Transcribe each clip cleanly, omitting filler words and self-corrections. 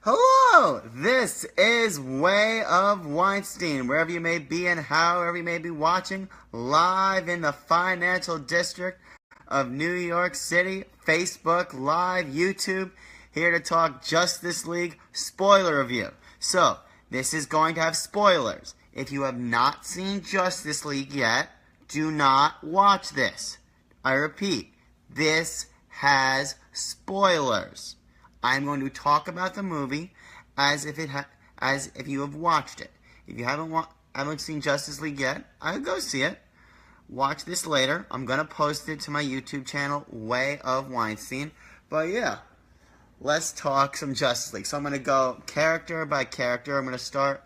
Hello, this is Way of Weinstein, wherever you may be and however you may be watching, live in the financial district of New York City, Facebook Live, YouTube, here to talk Justice League spoiler review. So, this is going to have spoilers. If you have not seen Justice League yet, do not watch this. I repeat, this has spoilers. I'm going to talk about the movie as if you have watched it. If you haven't seen Justice League yet, I would go see it. Watch this later. I'm going to post it to my YouTube channel, Way of Weinstein. But yeah, let's talk some Justice League. So I'm going to go character by character. I'm going to start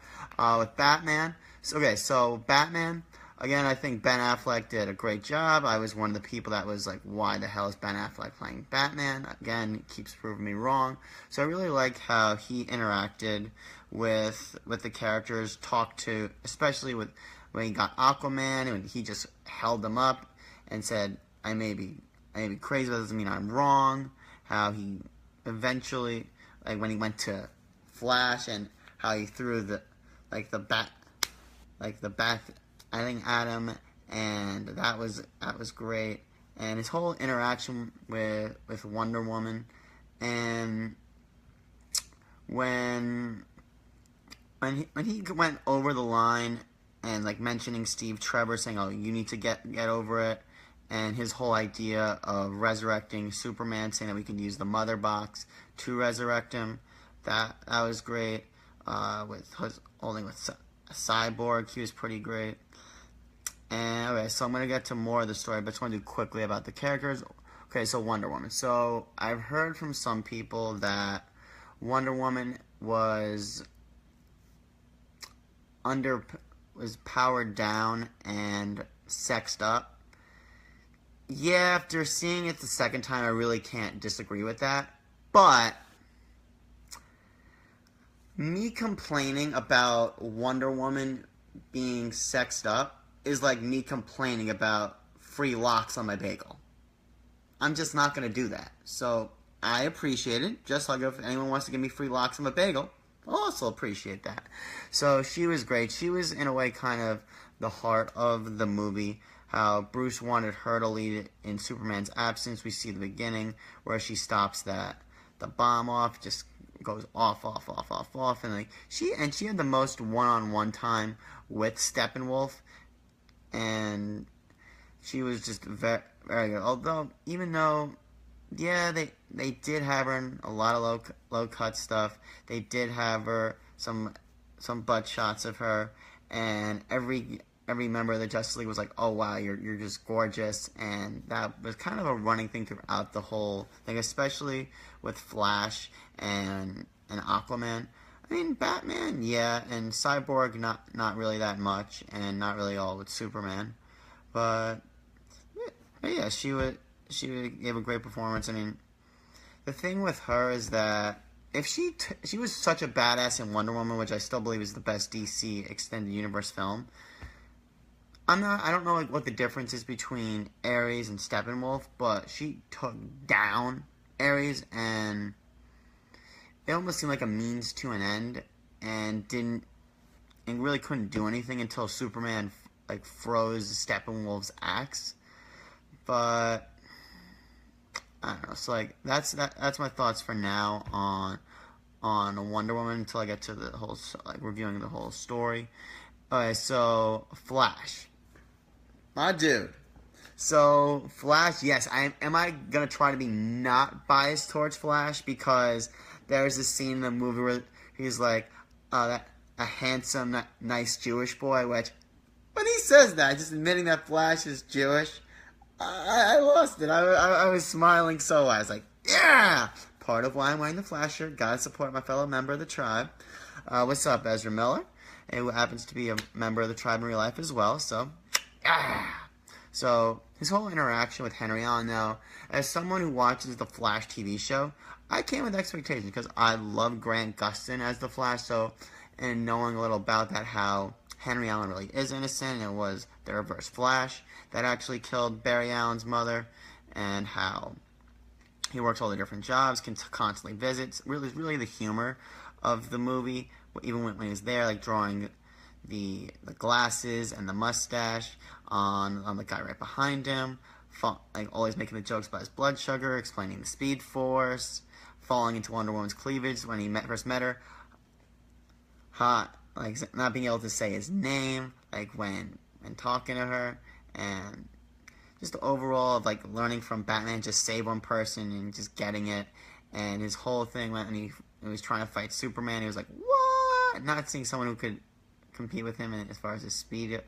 with Batman. So Batman, again, I think Ben Affleck did a great job. I was one of the people that was like, why the hell is Ben Affleck playing Batman? Again, he keeps proving me wrong. So I really like how he interacted with the characters, talked to, especially with when he got Aquaman, and he just held them up and said, I may be crazy, but that doesn't mean I'm wrong. How he eventually, like when he went to Flash and how he threw the bat I think Adam, and that was great. And his whole interaction with Wonder Woman, and when he went over the line and like mentioning Steve Trevor, saying, "Oh, you need to get over it," and his whole idea of resurrecting Superman, saying that we can use the Mother Box to resurrect him, that was great. With Cyborg, he was pretty great. And okay, so I'm going to get to more of the story, but I just want to do quickly about the characters. Okay, so Wonder Woman. So I've heard from some people that Wonder Woman was powered down and sexed up. Yeah, after seeing it the second time, I really can't disagree with that. But me complaining about Wonder Woman being sexed up is like me complaining about free locks on my bagel. I'm just not going to do that. So I appreciate it. Just like if anyone wants to give me free locks on my bagel, I'll also appreciate that. So she was great. She was in a way kind of the heart of the movie. How Bruce wanted her to lead it in Superman's absence. We see the beginning where she stops the bomb off, just goes off, and like she had the most one-on-one time with Steppenwolf, and she was just very, very good. Although, even though, yeah, they did have her in a lot of low cut stuff. They did have her some butt shots of her, and every member of the Justice League was like, "Oh wow, you're just gorgeous," and that was kind of a running thing throughout the whole thing, especially with Flash and Aquaman. I mean, Batman, yeah, and Cyborg, not really that much, and not really all with Superman, but yeah, she gave a great performance. I mean, the thing with her is that if she was such a badass in Wonder Woman, which I still believe is the best DC extended universe film. I don't know like what the difference is between Ares and Steppenwolf, but she took down Ares, and it almost seemed like a means to an end, and really couldn't do anything until Superman like froze Steppenwolf's axe. But I don't know. So like that's my thoughts for now on Wonder Woman until I get to the whole reviewing the whole story. Okay, so Flash. My dude. So, Flash, yes, am I going to try to be not biased towards Flash? Because there's a scene in the movie where he's like, a handsome, nice Jewish boy, which, when he says that, just admitting that Flash is Jewish, I lost it. I was smiling so I was like, yeah! Part of why I'm wearing the Flash shirt. Gotta support my fellow member of the tribe. What's up, Ezra Miller? Who happens to be a member of the tribe in real life as well, so... So, his whole interaction with Henry Allen, now, as someone who watches the Flash TV show, I came with expectations because I love Grant Gustin as the Flash, so, and knowing a little about that, how Henry Allen really is innocent, and it was the Reverse Flash that actually killed Barry Allen's mother, and how He works all the different jobs, constantly visits. Really the humor of the movie, even when he was there, like drawing the glasses and the mustache on the guy right behind him, like always making the jokes about his blood sugar, explaining the Speed Force, falling into Wonder Woman's cleavage when he first met her, hot, like not being able to say his name, like when talking to her, and just the overall of like learning from Batman, just save one person and just getting it. And his whole thing when he was trying to fight Superman, he was like, what? Not seeing someone who could compete with him as far as his speed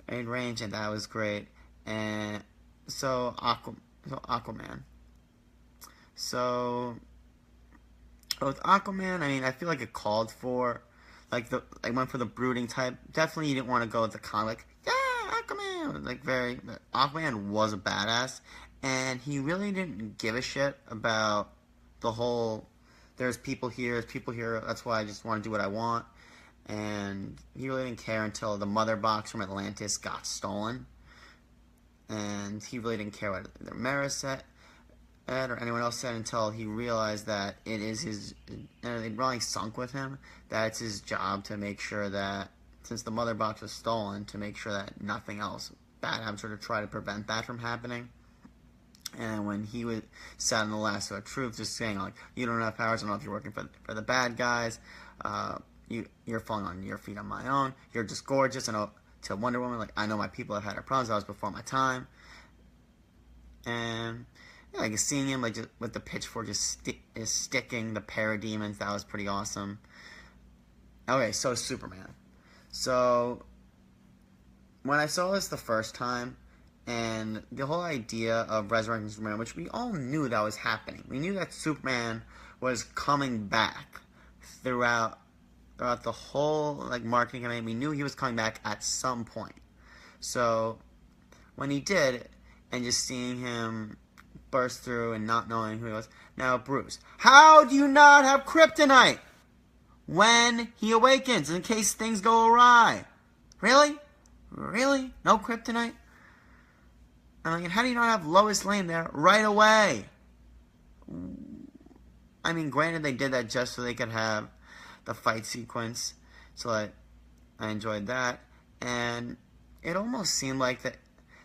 and range, and that was great. And so Aquaman. So with Aquaman, I mean, I feel like it called for went for the brooding type. Definitely, you didn't want to go with the comic. Yeah, Aquaman. Aquaman was a badass, and he really didn't give a shit about the whole. There's people here. That's why I just want to do what I want. And he really didn't care until the mother box from Atlantis got stolen. And he really didn't care what either Mara said or anyone else said until he realized that it is his, it really sunk with him, that it's his job to make sure that, since the mother box was stolen, to make sure that nothing else bad happens, or to try to prevent that from happening. And when he was sat in the lasso of truth, just saying, like, you don't have powers, I don't know if you're working for the bad guys, you're falling on your feet on my own, you're just gorgeous, and to Wonder Woman, like, I know my people have had their problems, that was before my time. And yeah, like seeing him like just with the pitchfork just sticking the parademons, that was pretty awesome. Okay, so Superman. So when I saw this the first time, and the whole idea of resurrecting Superman, which we all knew that was happening, we knew that Superman was coming back throughout the whole like marketing campaign. We knew he was coming back at some point. So when he did, and just seeing him burst through and not knowing who he was. Now, Bruce, how do you not have kryptonite when he awakens in case things go awry? Really? Really? No kryptonite? I mean, how do you not have Lois Lane there right away? I mean, granted, they did that just so they could have the fight sequence, so I enjoyed that. And it almost seemed like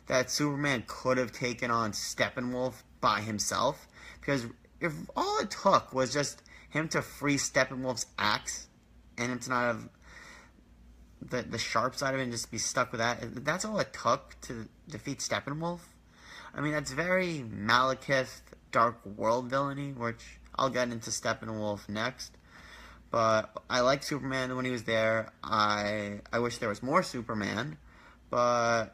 that Superman could have taken on Steppenwolf by himself, because if all it took was just him to free Steppenwolf's axe, and him to not have the sharp side of it and just be stuck with that, that's all it took to defeat Steppenwolf. I mean, that's very Malekith Dark World villainy, which I'll get into Steppenwolf next. But I liked Superman when he was there. I wish there was more Superman, but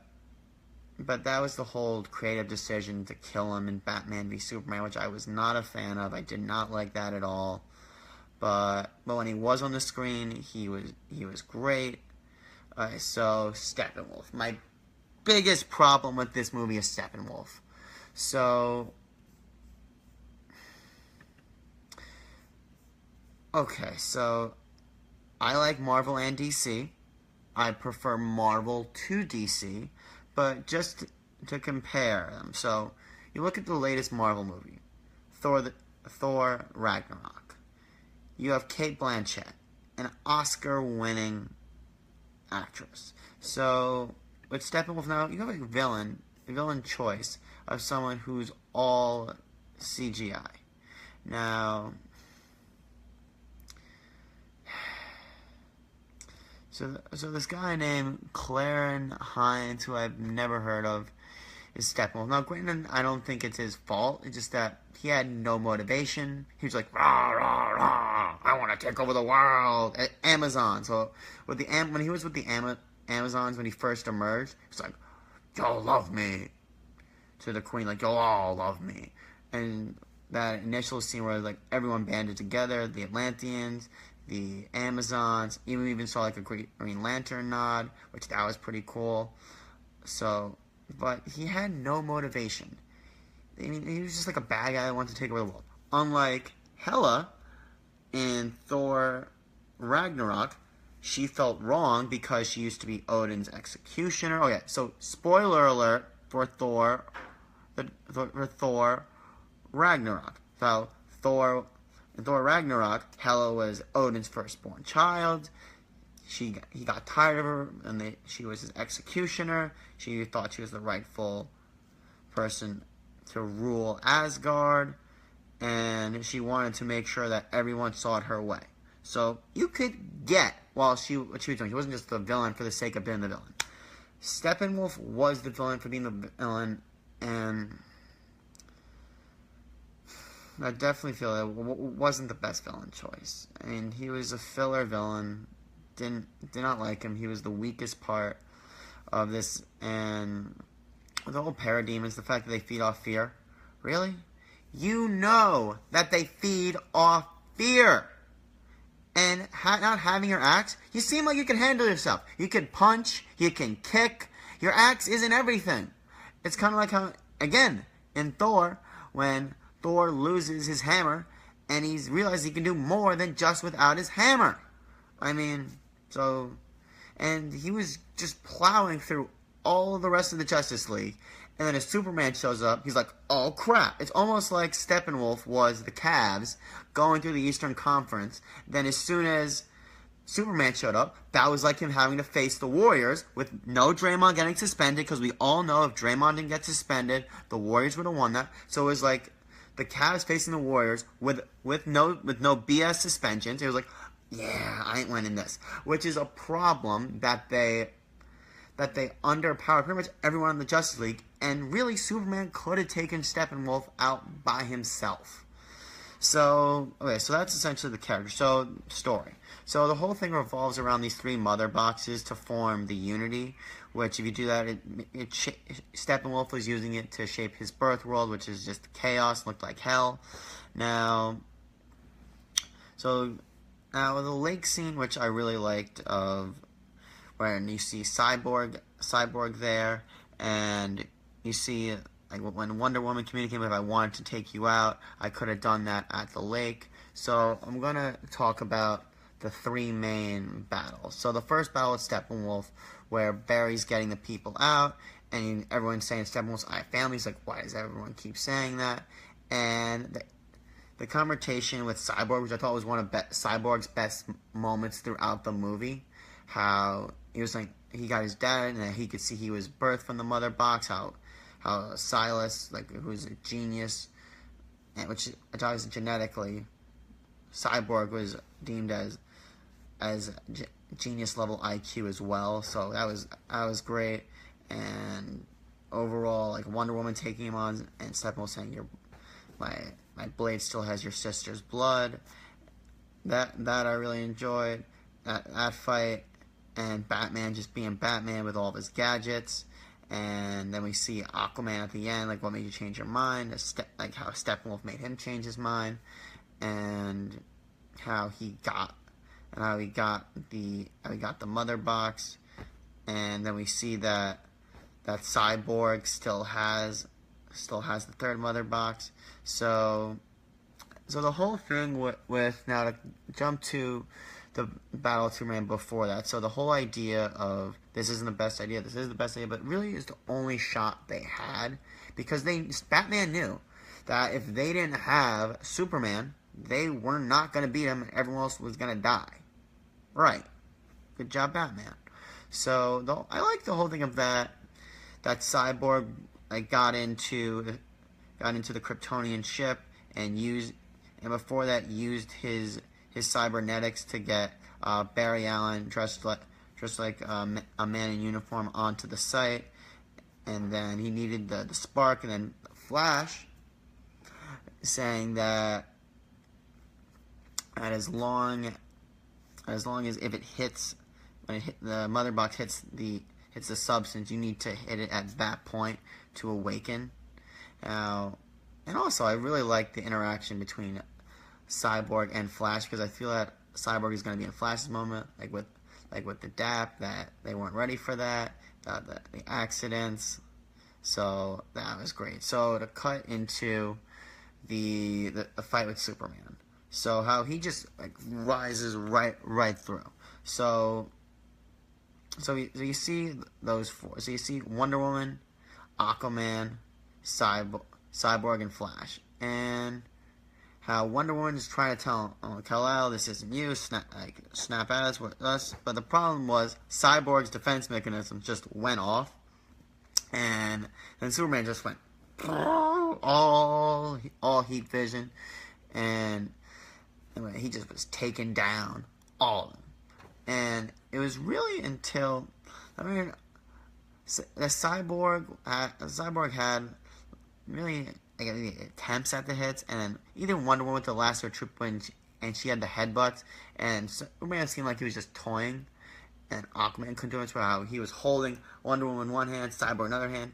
that was the whole creative decision to kill him in Batman v Superman, which I was not a fan of. I did not like that at all. But when he was on the screen, he was great. So Steppenwolf. My biggest problem with this movie is Steppenwolf. So okay, so I like Marvel and DC. I prefer Marvel to DC. But just to compare them, so you look at the latest Marvel movie, Thor Ragnarok. You have Cate Blanchett, an Oscar-winning actress. So with Steppenwolf now, you have a villain choice of someone who's all CGI. Now, So this guy named Clarence Hines, who I've never heard of, is Steppenwolf. Now, granted, I don't think it's his fault. It's just that he had no motivation. He was like, rah, rah, rah, I want to take over the world. Amazon. So when he was with the Amazons, when he first emerged, he was like, y'all love me. To the queen, like, y'all all love me. And that initial scene where like everyone banded together, the Atlanteans, the Amazons, even saw like a Green Lantern nod, which that was pretty cool. So, but he had no motivation. I mean, he was just like a bad guy that wanted to take over the world. Unlike Hela in Thor Ragnarok, she felt wrong because she used to be Odin's executioner. Oh yeah, so spoiler alert for Thor Ragnarok. So in Thor Ragnarok, Hela was Odin's firstborn child. He got tired of her, and she was his executioner. She thought she was the rightful person to rule Asgard, and she wanted to make sure that everyone saw it her way. So you could get what she was doing. She wasn't just the villain for the sake of being the villain. Steppenwolf was the villain for being the villain, and I definitely feel that wasn't the best villain choice. I mean, he was a filler villain. Did not like him. He was the weakest part of this, and the whole parademons, the fact that they feed off fear. Really? You know that they feed off fear. And not having your axe, you seem like you can handle yourself. You can punch, you can kick. Your axe isn't everything. It's kind of like how, again, in Thor, when Thor loses his hammer, and he's realized he can do more than just without his hammer. I mean, and he was just plowing through all the rest of the Justice League, and then as Superman shows up, he's like, oh crap. It's almost like Steppenwolf was the Cavs going through the Eastern Conference. Then as soon as Superman showed up, that was like him having to face the Warriors with no Draymond getting suspended, because we all know if Draymond didn't get suspended, the Warriors would have won that. So it was like the Cavs facing the Warriors with no BS suspensions. It was like, yeah, I ain't winning this. Which is a problem that they underpowered pretty much everyone in the Justice League, and really Superman could have taken Steppenwolf out by himself. So that's essentially the character. So, story. So the whole thing revolves around these three mother boxes to form the Unity, which if you do that, Steppenwolf was using it to shape his birth world, which is just chaos, looked like hell. Now the lake scene, which I really liked, of where you see Cyborg there, and you see like when Wonder Woman communicated with, if I wanted to take you out, I could have done that at the lake. So I'm gonna talk about the three main battles. So the first battle is Steppenwolf, where Barry's getting the people out, and everyone's saying Steppenwolf's I have family. He's like, why does everyone keep saying that? And the confrontation with Cyborg, which I thought was one of Cyborg's best moments throughout the movie, how he was like, he got his dad, and he could see he was birthed from the mother box, how Silas, like, who's a genius, and which I thought was genetically, Cyborg was deemed as genius level IQ as well, so that was great. And overall, like, Wonder Woman taking him on, and Steppenwolf saying, my blade still has your sister's blood. That I really enjoyed. That fight, and Batman just being Batman with all of his gadgets. And then we see Aquaman at the end, like, what made you change your mind? Like how Steppenwolf made him change his mind, and how he got the mother box. And then we see that Cyborg still has the third mother box. So the whole thing with now to jump to the Battle of Superman before that. So the whole idea of this isn't the best idea, this is the best idea, but really is the only shot they had, because Batman knew that if they didn't have Superman, they were not going to beat him, and everyone else was going to die. Right. Good job, Batman. So I like the whole thing of that Cyborg got into the Kryptonian ship and before that used his cybernetics to get Barry Allen dressed like a man in uniform onto the site, and then he needed the spark, and then Flash saying that as long as if it hits, when the mother box hits the substance, you need to hit it at that point to awaken. Now, and also I really like the interaction between Cyborg and Flash, because I feel that Cyborg is going to be in Flash's moment, like with the DAP, that they weren't ready for that, the accidents. So that was great. So to cut into the fight with Superman, so how he just rises right through. So you see those four. So you see Wonder Woman, Aquaman, Cyborg, and Flash. and how Wonder Woman is trying to tell Kal-El, this isn't you, snap out of us. But the problem was Cyborg's defense mechanism just went off, and then Superman just went all heat vision, and anyway, he just was taken down, all of them. And it was really until, the Cyborg had really attempts at the hits, and then either Wonder Woman with the lasso trip and she had the headbutts, and Superman seemed like he was just toying, and Aquaman couldn't do it. How he was holding Wonder Woman in one hand, Cyborg another hand,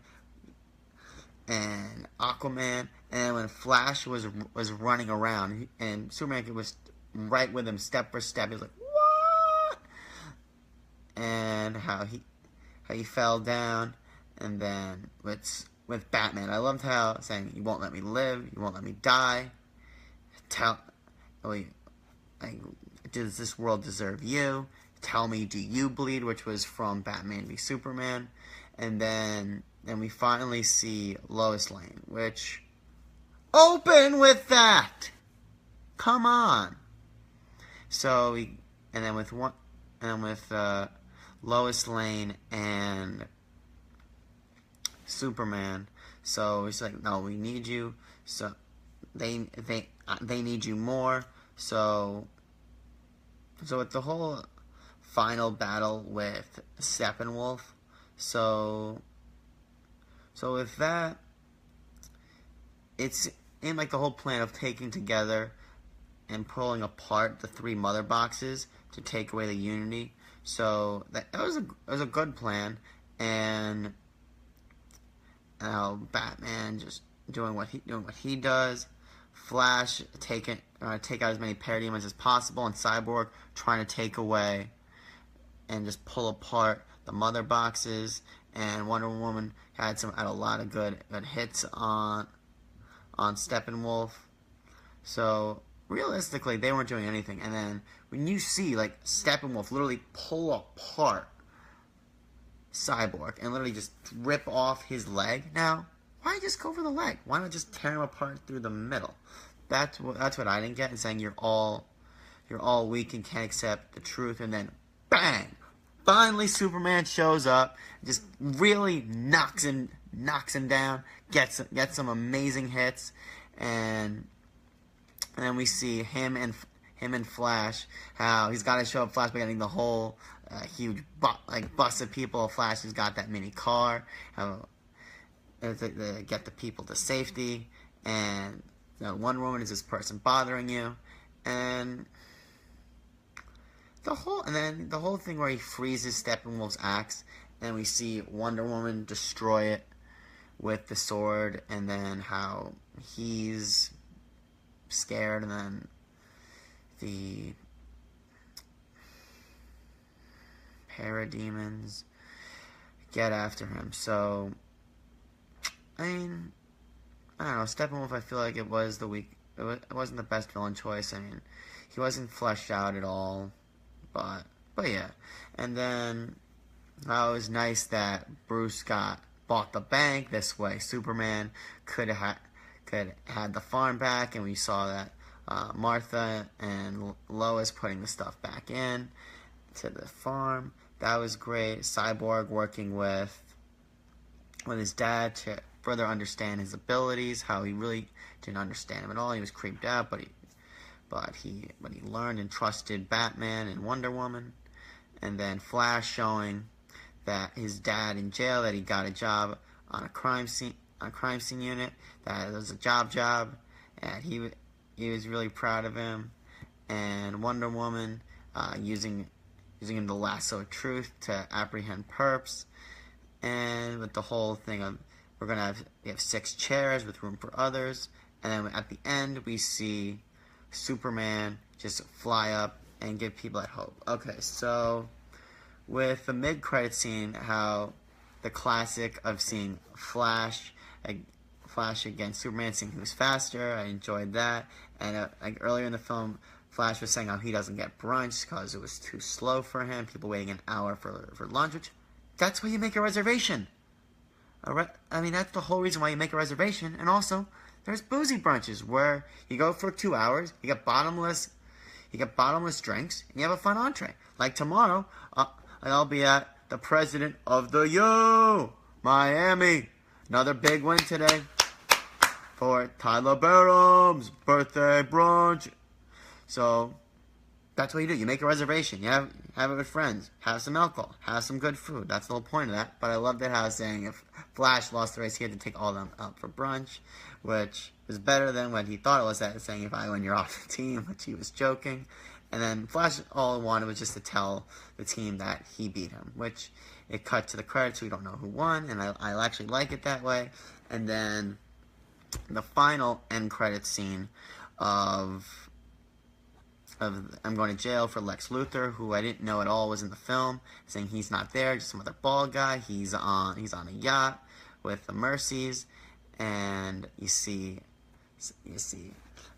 and Aquaman, and when Flash was running around, and Superman was right with him, step for step, he was like, what? And how he fell down, and then with Batman, I loved how saying, you won't let me live, you won't let me die, does this world deserve you? Tell me, do you bleed? Which was from Batman v Superman. And then we finally see Lois Lane, which, open with that! Come on! So, with Lois Lane and Superman, so he's like, no, we need you, so they need you more, so with the whole final battle with Steppenwolf, so with that, it's in like the whole plan of taking together and pulling apart the three mother boxes to take away the unity. So that was a good plan, and Batman just doing what he does, Flash take out as many parademons as possible, and Cyborg trying to take away and just pull apart the mother boxes, and Wonder Woman had a lot of good hits on Steppenwolf. So realistically, they weren't doing anything. And then when you see like Steppenwolf literally pull apart Cyborg and literally just rip off his leg, now why just go for the leg? Why not just tear him apart through the middle? That's what I didn't get. And saying you're all weak and can't accept the truth, and then bang! Finally, Superman shows up, just really knocks him down, gets some amazing hits, and then we see him and Flash, how he's got to show up Flash by getting the whole huge bus of people. Flash has got that mini car, how they get the people to safety, and Wonder Woman is this person bothering you, and the whole thing where he freezes Steppenwolf's axe, and we see Wonder Woman destroy it with the sword, and then how he's scared, and then the parademons get after him. So, I mean, I don't know, Steppenwolf, I feel like it wasn't the best villain choice. I mean, he wasn't fleshed out at all. But yeah, and then it was nice that Bruce bought the bank. This way, Superman could have had the farm back, and we saw that Martha and Lois putting the stuff back in to the farm. That was great. Cyborg working with his dad to further understand his abilities. How he really didn't understand him at all. He was creeped out, but he learned and trusted Batman and Wonder Woman. And then Flash showing that his dad in jail, that he got a job on a crime scene unit, that it was a job, and he was really proud of him. And Wonder Woman using the lasso of truth to apprehend perps, and with the whole thing of we have 6 chairs with room for others, and then at the end we see Superman just fly up and give people that hope. Okay, so with the mid-credit scene, how the classic of seeing Flash against Superman, seeing who's faster, I enjoyed that. And earlier in the film, Flash was saying how he doesn't get brunch because it was too slow for him, people waiting an hour for lunch, which, that's why you make a reservation. I mean, that's the whole reason why you make a reservation, and also, There's boozy brunches where you go for 2 hours, you get bottomless drinks, and you have a fun entree. Like tomorrow, I'll be at the President of the U, Miami. Another big win today for Tyler Barham's birthday brunch. So that's what you do. You make a reservation. You have it with friends. Have some alcohol. Have some good food. That's the whole point of that. But I love that how I was saying if Flash lost the race, he had to take all of them out for brunch, which was better than what he thought it was. That saying if I win, you're off the team, which he was joking. And then Flash, all he wanted was just to tell the team that he beat him, which it cut to the credits. So we don't know who won, and I actually like it that way. And then the final end credit scene of I'm going to jail for Lex Luthor, who I didn't know at all was in the film, saying he's not there, just some other bald guy. He's on a yacht with the Mercies, and you see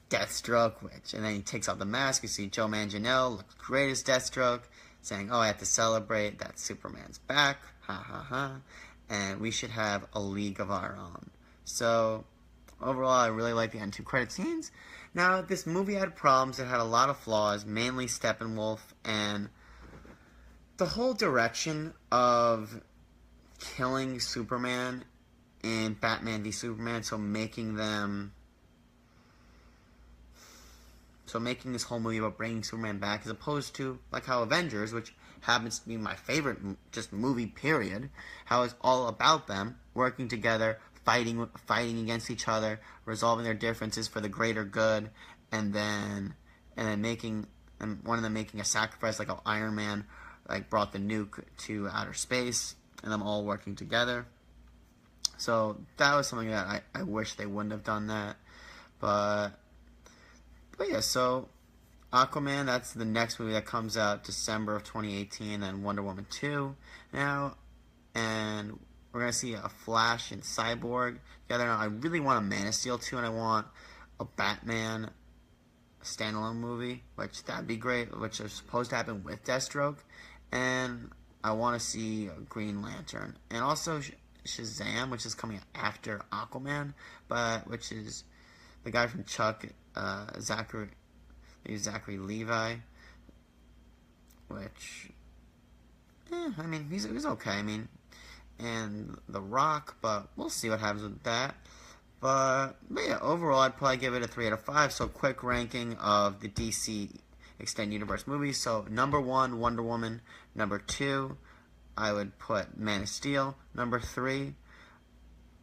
Deathstroke, and then he takes off the mask. You see Joe Manganiello, looks great as Deathstroke, saying, "Oh, I have to celebrate that Superman's back, ha ha ha," and we should have a league of our own. So overall, I really like the end 2 credit scenes. Now, this movie had problems. It had a lot of flaws, mainly Steppenwolf, and the whole direction of killing Superman in Batman v Superman, so making this whole movie about bringing Superman back, as opposed to like how Avengers, which happens to be my favorite just movie period, how it's all about them working together, fighting against each other, resolving their differences for the greater good, and then one of them making a sacrifice, like how Iron Man like brought the nuke to outer space, and them all working together. So that was something that I wish they wouldn't have done that, but yeah. So Aquaman, that's the next movie that comes out December of 2018, and Wonder Woman 2 now, and we're going to see a Flash and Cyborg together. Now, I really want a Man of Steel 2, and I want a Batman standalone movie, which that'd be great, which is supposed to happen with Deathstroke. And I want to see Green Lantern. And also Shazam, which is coming after Aquaman, but which is the guy from Chuck, Zachary Levi, which, I mean, he's okay. I mean, and The Rock, but we'll see what happens with that. But yeah, overall, I'd probably give it a 3 out of 5. So, quick ranking of the DC Extended Universe movies. So, number 1, Wonder Woman. Number 2, I would put Man of Steel. Number 3,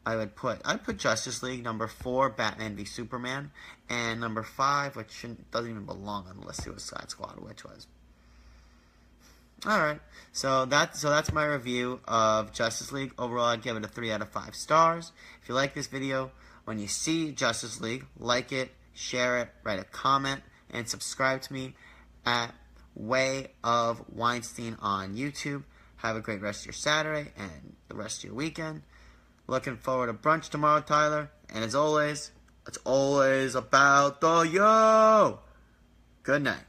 I'd put Justice League. Number 4, Batman v Superman. And number 5, which doesn't even belong on the list, Suicide Squad, which was. Alright, so that's my review of Justice League. Overall, I'd give it a 3 out of 5 stars. If you like this video, when you see Justice League, like it, share it, write a comment, and subscribe to me at Way of Weinstein on YouTube. Have a great rest of your Saturday and the rest of your weekend. Looking forward to brunch tomorrow, Tyler. And as always, it's always about the yo. Good night.